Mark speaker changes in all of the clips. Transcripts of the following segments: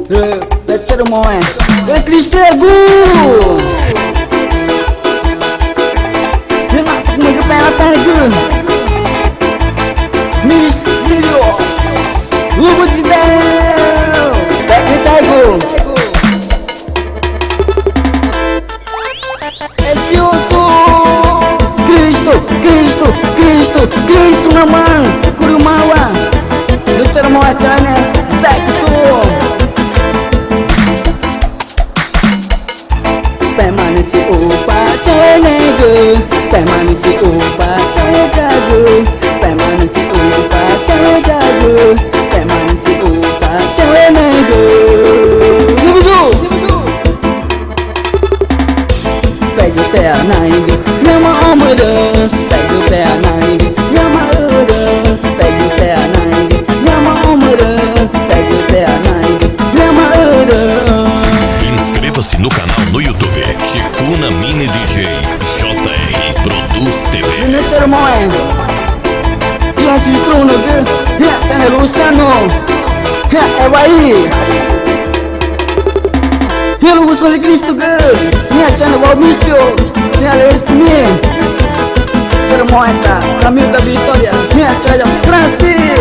Speaker 1: Lecero moe Cristiago Nagpapagod Ministerio louvor de Deus Tchauenegü Cristo na mão Kurumawa Lecero moe chane Sexo PEMA Nü Tchiu tchauenegü PEMA Nü Tchiu tchauenegü PEMA Nü Tchiu tchauenegü PEMA Nü Tchiu tchauenegü Pega o pé na índia, chama o murão. Pega o pé na índia, chama o murão. Pega o pé na índia, chama o murão. Pega o pé na índia, chama o murão.
Speaker 2: Inscreva-se no canal no YouTube Tikuna Mini DJ JR Produz TV.
Speaker 1: Lecero moe Diante de trono, viu? Channel Luciano é aí. Pelo sangue de Cristo, minha channel Ministério, minha destiny. Ser moeda, caminho da vitória, minha channel Francis.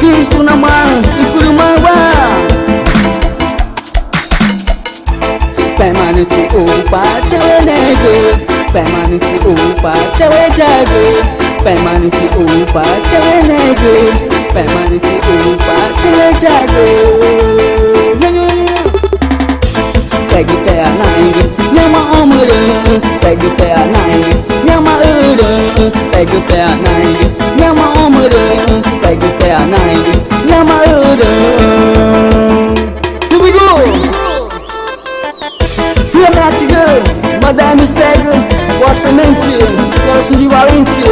Speaker 1: Cristo na mão, e Kurumawa. PEMA Nü Tchiu tchauenegü, PEMA Nü Tchiu tchauenegü, PEMA Nü Tchiu tchauenegü, PEMA Nü Tchiu tchauenegü. Pega o pé na índia, chama o murão. Pega o pé na índia, chama o murão. Pega o pé na índia, chama o murão. Pega o pé na índia, chama o murão. Here we go! Manda mistério, gosta mente, gosto de valente.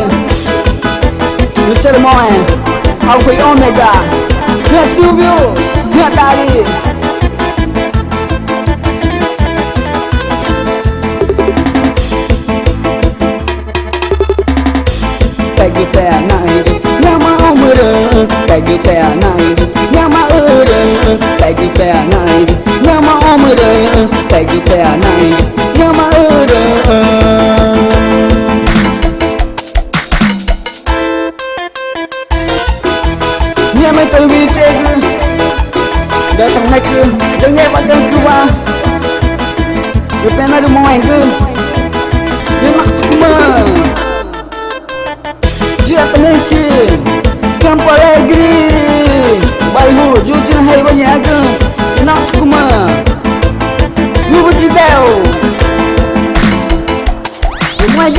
Speaker 1: Lecero moe Alfa e Ômega. Minha Silvio, minha Dari. Pega o pé na índia, chama o murão. Pega o pé na índia, chama o murão. Pega o pé na índia, chama o murão. Pega o pé na índia, chama o murão. Minha mãe foi me chega datang naik dengar badan keluar depan ada main ke memang Tikuna dia penencin campo alegre bairro jujur hai banyak ke nak Tikuna louvor de Deus mais